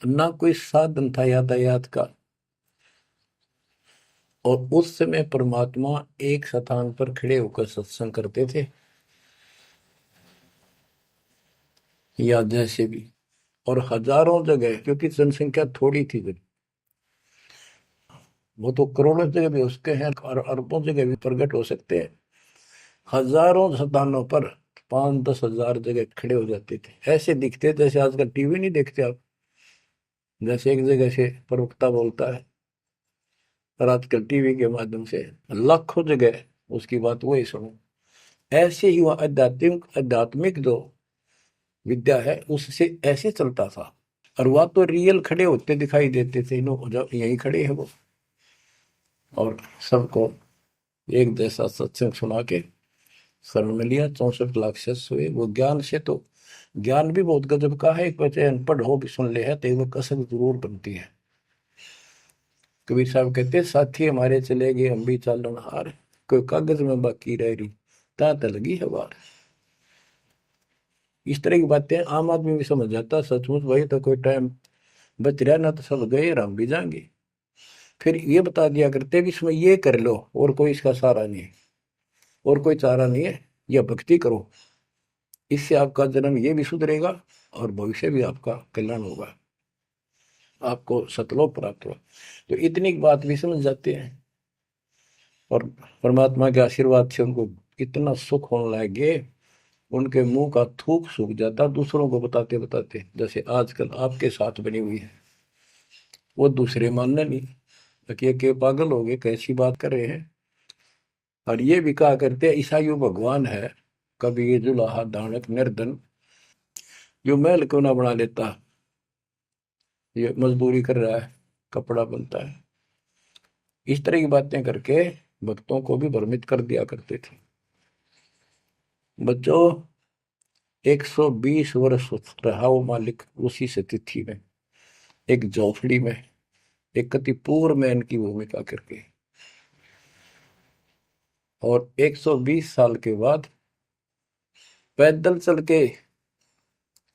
ना कोई साधन था यातायात का, और उस समय परमात्मा एक स्थान पर खड़े होकर सत्संग करते थे या जैसे भी, और हजारों जगह, क्योंकि जनसंख्या थोड़ी थी जब, वो तो करोड़ों जगह भी उसके हैं और अरबों जगह भी प्रकट हो सकते हैं। हजारों स्थानों पर 5-10 हजार जगह खड़े हो जाते थे, ऐसे दिखते जैसे आजकल टीवी नहीं देखते आप, जैसे एक जगह से प्रवक्ता बोलता है और आजकल टीवी के माध्यम से लाखों जगह उसकी बात वही सुनो। ऐसे ही वह आध्यात्मिक जो विद्या है उससे ऐसे चलता था। और वह तो रियल खड़े होते दिखाई देते थे, यही खड़े है वो, और सबको एक जैसा सत्संग सुना के शरण में लिया। 64 लाख शिष्य हुए। वो ज्ञान से तो ज्ञान भी बहुत गजब का है। एक बच्चे अनपढ़ हो भी सुन ले है तो वो कसक जरूर बनती है। कबीर साहब कहते साथी हमारे चले गए हम भी चालन हार, कोई कागज में बाकी रह रही ता लगी है बार। इस तरह की बातें आम आदमी भी समझ जाता। सचमुच वही तो कोई टाइम बच रहा ना तो सब गए और हम भी जाएंगे। फिर ये बता दिया करते कि इसमें ये कर लो और कोई इसका सहारा नहीं है और कोई चारा नहीं है, यह भक्ति करो, इससे आपका जन्म ये भी सुधरेगा और भविष्य भी आपका कल्याण होगा, आपको सतलोक प्राप्त होगा। तो इतनी बात भी समझ जाते हैं और परमात्मा के आशीर्वाद से उनको इतना सुख होने लगे, उनके मुंह का थूक सूख जाता दूसरों को बताते बताते। जैसे आजकल आपके साथ बनी हुई है, वो दूसरे मानने नहीं कि पागल हो गए कैसी बात कर रहे हैं। और ये भी कहा करते ईसाइयों भगवान है, कभी जुलाहा दानक निर्धन, जो महल क्यों ना बना लेता, ये मजदूरी कर रहा है, कपड़ा बनता है। इस तरह की बातें करके भक्तों को भी भ्रमित कर दिया करते थे। बच्चों 120 वर्ष रहा वो मालिक उसी से तिथि में, एक झोपड़ी में, एक कति पूर्व में इनकी भूमिका करके। और 120 साल के बाद पैदल चल के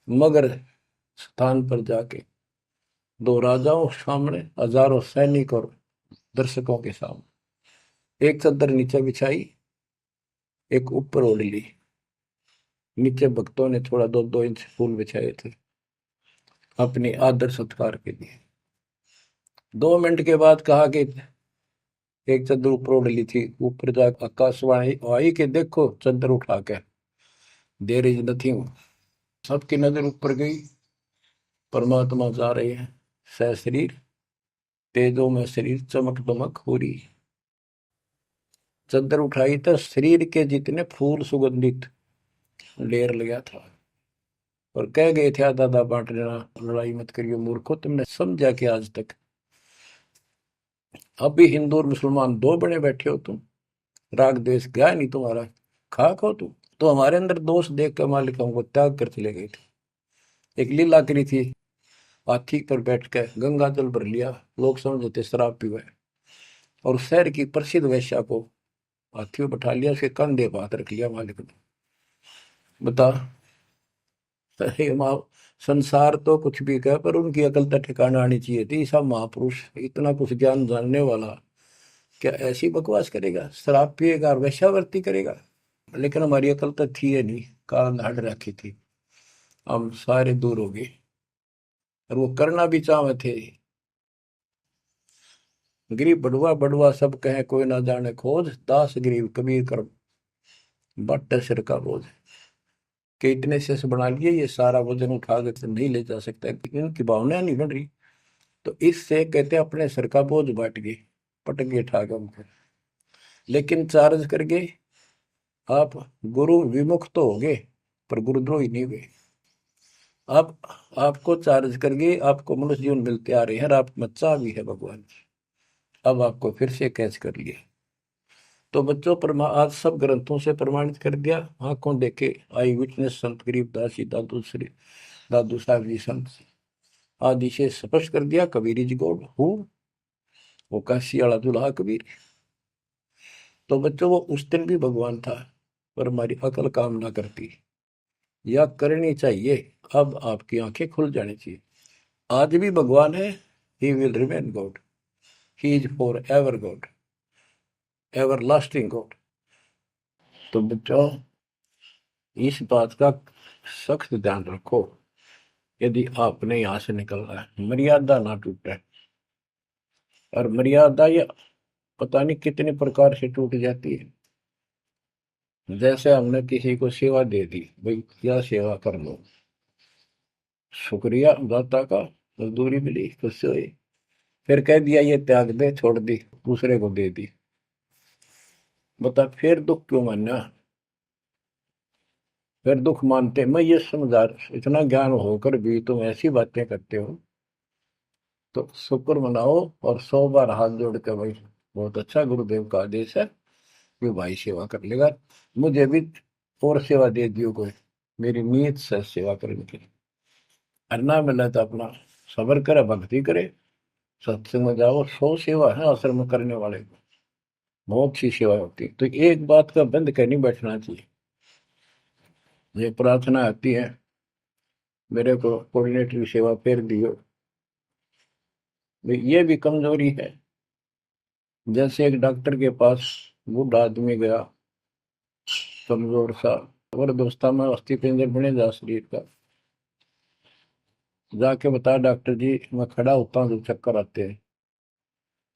मगर स्थान पर जाके दो राजाओं सामने, हजारों सैनिक और दर्शकों के सामने एक चादर नीचे बिछाई, एक ऊपर ओढ़ ली। नीचे भक्तों ने थोड़ा 2-2 इंच फूल बिछाए थे अपनी आदर सत्कार के लिए। 2 मिनट के बाद कहा कि एक चादर ऊपर ओढ़ ली थी, ऊपर जाकर आकाशवाणी आई कि देखो चादर उठा के, देर इज नथिंग। सबकी नजर ऊपर गई, परमात्मा जा रहे हैं सशरीर, तेजों में शरीर चमक दमक हो रही। चादर उठाई तो शरीर के जितने फूल सुगंधित ढेर लगा था। और कह गए थे दादा बांट लेना, लड़ाई मत करियो मूर्खो, तुमने समझा कि आज तक अभी हिंदू और मुसलमान दो बने बैठे हो तुम, राग द्वेष गया नहीं तुम्हारा, खाक हो तुम। तो हमारे अंदर दोष देख कर मालिक हमको त्याग कर चले गए थे। एक लीला करी थी, हाथी पर बैठ कर गंगा जल भर लिया, लोग समझते थे शराब पीवा है, और शहर की प्रसिद्ध वैश्या को हाथी में बैठा लिया, उसके कंधे पर हाथ रख लिया मालिक ने। बता, अरे माँ, संसार तो कुछ भी कहे पर उनकी अकल तो ठिकाना आनी चाहिए थी। सब महापुरुष इतना कुछ ज्ञान जानने वाला क्या ऐसी बकवास करेगा, शराब पिएगा और वेश्यावृत्ति करेगा। लेकिन हमारी अकल तो थी है नहीं, काल हट रखी थी, हम सारे दूर हो गए। और वो करना भी चाहे थे। गरीब बड़ुआ बड़ुआ सब कहे कोई ना जाने खोज, दास गरीब कबीर कर बट सिर का बोझ। कि इतने शेष बना लिए, ये सारा वजन उठा कर नहीं ले जा सकता, इनकी भावना नहीं बन रही। तो इससे कहते अपने सर का बोझ बांट गए, पटक गए उठा के उनको। लेकिन चार्ज करके आप गुरु विमुख तो हो गए पर गुरुद्रोही नहीं हुए। आप आपको चार्ज करके आपको मनुष्य जीवन मिलते आ रहे हैं, और आप बच्चा भी है भगवान। अब आपको फिर से कैच कर लिया। तो बच्चों आज सब ग्रंथों से प्रमाणित कर दिया, आंखों देखे आई विटनेस संत गरीबदास जी, दादू श्री दादू साहब जी संत आदि से स्पष्ट कर दिया। कबीर जी गॉड हूँ, वो काशी वाला दुल्हा कबीर। तो बच्चों वो उस दिन भी भगवान था, पर हमारी अकल काम ना करती, या करनी चाहिए। अब आपकी आंखें खुल जानी चाहिए। आज भी भगवान है, he will remain God, he is for ever God, ever lasting God. तो बच्चों इस बात का सख्त ध्यान रखो, यदि आपने यहां से निकलना है मर्यादा ना टूटे। और मर्यादा ये पता नहीं कितने प्रकार से टूट जाती है। जैसे हमने किसी को सेवा दे दी, भाई क्या सेवा कर लो, शुक्रिया दाता का, मजदूरी मिली खुश हुई, फिर कह दिया ये त्याग दे, छोड़ दी, दूसरे को दे दी। बता फिर दुख क्यों मानना, फिर दुख मानते। मैं ये समझा, इतना ज्ञान होकर भी तुम ऐसी बातें करते हो, तो शुक्र मनाओ और 100 बार हाथ जोड़ के भाई बहुत अच्छा, गुरुदेव का आदेश है कि भाई सेवा कर लेगा, मुझे भी और सेवा दे दियो कोई, मेरी नीयत से सेवा करने की। अन्ना मिला तो अपना सबर करे, भक्ति करे, सत्संग में जाओ। 100 सेवा है आश्रम में करने वाले को, बहुत सी सेवा होती है। तो एक बात का बंद कर नहीं बैठना चाहिए। ये प्रार्थना आती है, मेरे को कोऑर्डिनेटर की सेवा फेर दियो, ये भी कमजोरी है। जैसे एक डॉक्टर के पास बूढ़ा आदमी गया, कमजोर सा, और दोस्ता में अस्थि पिंजर बने जा शरीर का, जाके बता डॉक्टर जी मैं खड़ा होता हूँ तो चक्कर आते हैं,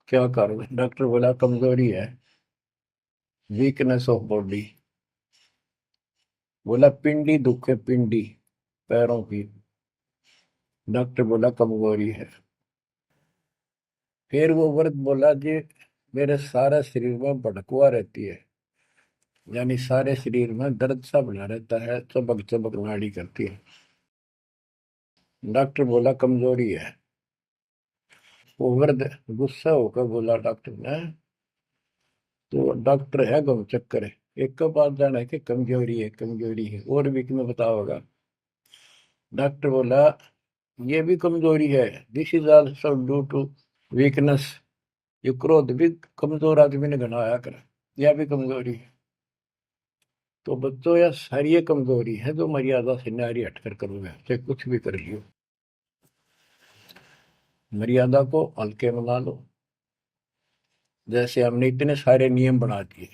क्या करूँ। डॉक्टर बोला कमजोरी है, वीकनेस ऑफ बॉडी। बोला पिंडी दुख है, पिंडी पैरों की। डॉक्टर बोला कमजोरी है। फिर वो वर्द बोला जी मेरे सारे शरीर में भड़कुआ रहती है, यानी सारे शरीर में दर्द सा बना रहता है, चबक चबक नाड़ी करती है। डॉक्टर बोला कमजोरी है। वो वर्द गुस्सा होकर बोला डॉक्टर ने तो डॉक्टर है गम चक्कर है, एक का बात जाना है कि कमजोरी है कमजोरी है, और भी तुम्हें बताओगा। डॉक्टर बोला ये भी कमजोरी है, this is also due to weakness. ये क्रोध भी कमजोर आदमी ने घना आया कर, यह भी कमजोरी है। तो बच्चों यह सारी ये कमजोरी है जो मर्यादा से नारी हटकर करोगे, चाहे कुछ भी कर लियो। मर्यादा को हल्के में ला लो। जैसे हमने इतने सारे नियम बना दिए,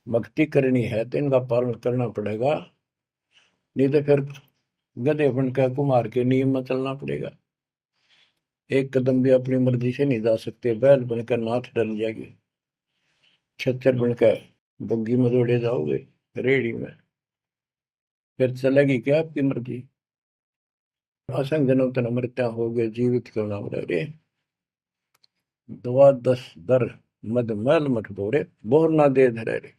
भक्ति करनी है तो इनका पालन करना पड़ेगा, नहीं तो फिर गधे बनकर कुमार के नियम में चलना पड़ेगा। एक कदम भी अपनी मर्जी से नहीं जा सकते, बैल बनकर नाथ डल जाएगी, छच्चर बनकर बग्गी में दौड़े जाओगे रेड़ी में, फिर चलेगी क्या आपकी मर्जी। असंग जन्म तन मृत्या हो गए जीवित क्यों नाम रे, दुआ दस दर मद मैल मठ बोरे, बोर ना दे धरे रे।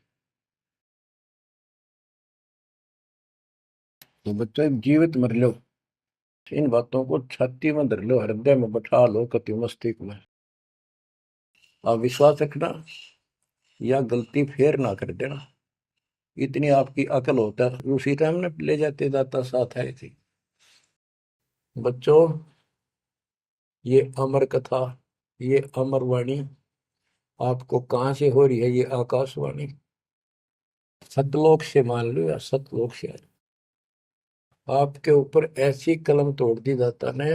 तो बच्चों जीवित मर लो, इन बातों को छाती में धर लो, हृदय में बैठा लो, कति मस्तिष्क में। आप विश्वास रखना, या गलती फेर ना कर देना, इतनी आपकी अकल होता है। उसी टाइम ने ले जाते जाता साथ आए थे। बच्चों ये अमर कथा, ये अमर वाणी आपको कहां से हो रही है, ये आकाशवाणी सतलोक से मान लो, या सतलोक से आपके ऊपर ऐसी कलम तोड़ दी दाता ने,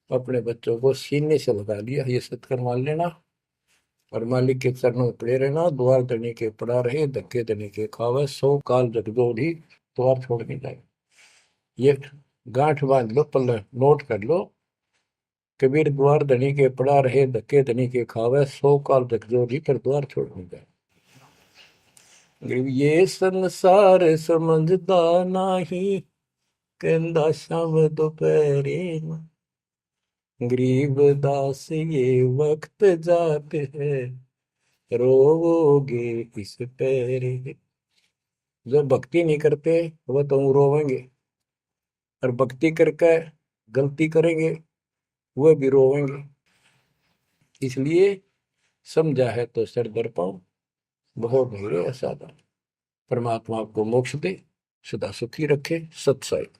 अपने बच्चों को सीने से लगा लिया, ये सत्कर मान लेना। और मालिक के चरणों में पड़े रहना, द्वार धनी के पड़ा रहे, धक्के धनी के खावे, सौ काल जगदोड़ी द्वार छोड़ नहीं जाए। ये गांठ बांध लो, पल्ले नोट कर लो। कबीर द्वार धनी के पड़ा रहे, धक्के धनी के खावे, सौ काल जगदोड़ी पर द्वार छोड़ नहीं जाए। ये संसार समझदा नाही, कहंदा शाम दोपहरे, गरीब दास ये वक्त जाते है, रोवोगे इस पैरे। जो भक्ति नहीं करते वह तो रोवेंगे, और भक्ति करके गलती करेंगे वह भी रोवेंगे। इसलिए समझा है तो सर दर पाओ, बहुत धीरे असाधा। परमात्मा आपको मोक्ष दे, सदा सुखी रखे। सत्संग।